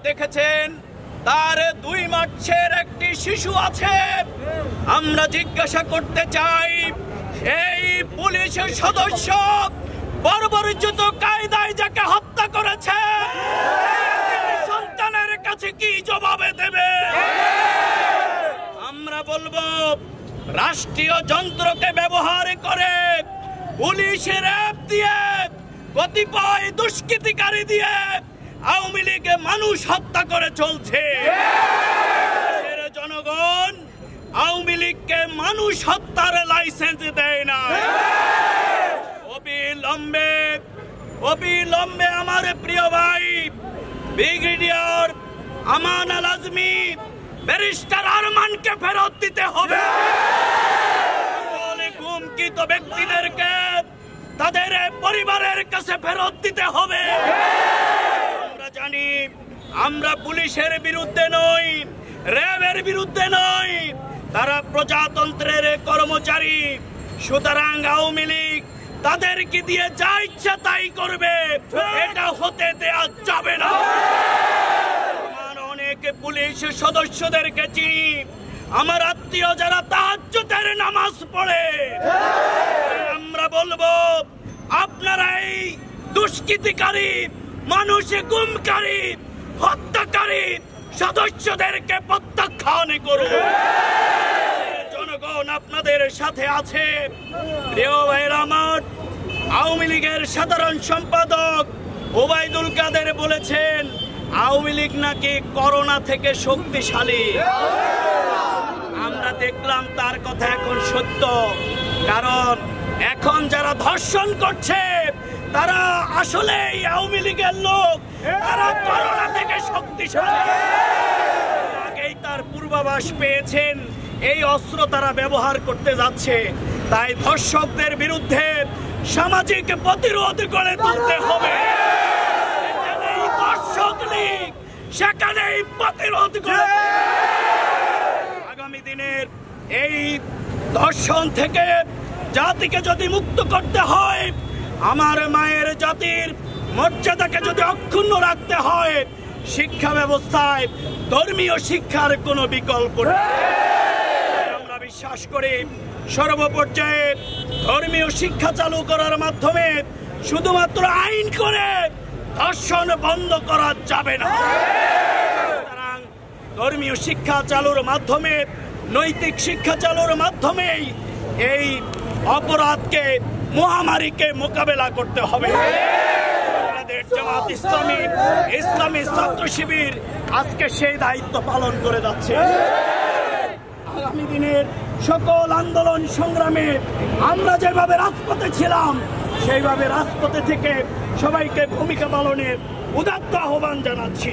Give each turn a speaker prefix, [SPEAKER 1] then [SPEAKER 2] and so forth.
[SPEAKER 1] দেখেছেন তার 2 মাসের একটি শিশু আছে। আমরা জিজ্ঞাসা করতে চাই, এই পুলিশের সদস্য বর্বরোচিত কায়দায় যাকে হত্যা করেছে সন্তানের কাছে কি জবাবে দেবে? আমরা বলবো, রাষ্ট্রীয় যন্ত্রকে ব্যবহার করে পুলিশের অ্যাপ দিয়ে কতিপয় দুষ্কৃতিকারী দিয়ে আওয়ামী লীগে মানুষ হত্যা করে চলছে। জনগণ আওয়ামী লীগকে মানুষ হত্যার লাইসেন্স দেয় না। অবিলম্বে আমার প্রিয় ভাই ব্রিগেডিয়ার আমান আল আজমি, ব্যারিস্টার আরমানকে ফেরত দিতে হবে। গুমকৃত ব্যক্তিদেরকে তাদের পরিবারের কাছে ফেরত দিতে হবে। আমরা জানি, আমরা পুলিশের বিরুদ্ধে নই, র্যাবের বিরুদ্ধে নই, তারা প্রজাতন্ত্রের কর্মচারী। সুতরাং আওয়ামী লীগ তাদেরকে দিয়ে যা ইচ্ছা তাই করবে, এটা হতে দেয়া যাবে না। অনেক পুলিশ সদস্যদেরকে চিনি, আমার আত্মীয় যারা তাহাজ্জুদের নামাজ পড়ে। আমরা বলবো, আপনারা এই দুষ্কৃতিকারী, মানুষ গুমকারী, হত্যাকারী সদস্যদেরকে প্রত্যাখ্যান করুন। জনগণ আপনাদের সাথে আছে। প্রিয় ভাইরা আমার, আওয়ামী লীগের সাধারণ সম্পাদক ওবায়দুল কাদের বলেছেন আওয়ামী লীগ নাকি করোনা থেকে শক্তিশালী। আমরা দেখলাম তার কথা এখন সত্য, কারণ এখন যারা ধর্ষণ করছে তারা আসলে আওয়ামী লীগের লোক, তারা করোনা থেকে শক্তিশালী। আগেই তার পূর্বাভাস পেয়েছেন এই অস্ত্র তারা ব্যবহার করতে যাচ্ছে। তাই ধর্ষকদের বিরুদ্ধে সামাজিক প্রতিরোধ গড়ে তুলতে হবে। ধর্ষক লীগ সেখানেই প্রতিরোধ গড়ে। আগামী দিনের এই ধর্ষণ থেকে জাতিকে যদি মুক্ত করতে হয়, আমার মায়ের জাতির মর্যাদাকে যদি অক্ষুণ্ণ রাখতে হয়, শিক্ষা ব্যবস্থায় ধর্মীয় শিক্ষার কোনো বিকল্প নেই। আমরা বিশ্বাস করি সর্বপর্যায়ে ধর্মীয় শিক্ষা চালু করার মাধ্যমে শুধুমাত্র আইন করে ধর্ষণ বন্ধ করা যাবে না। সুতরাং ধর্মীয় শিক্ষা চালুর মাধ্যমে, নৈতিক শিক্ষা চালুর মাধ্যমেই এই অপরাধকে, মহামারীকে মোকাবেলা করতে হবে। জামাত ইসলামী, ইসলামী ছাত্র শিবির আজকে সেই দায়িত্ব পালন করে যাচ্ছে। আগামী দিনের সকল আন্দোলন সংগ্রামে আমরা যেভাবে রাজপথে ছিলাম, সেইভাবে রাজপথে থেকে সবাইকে ভূমিকা পালনের উদাত্ত আহ্বান জানাচ্ছি।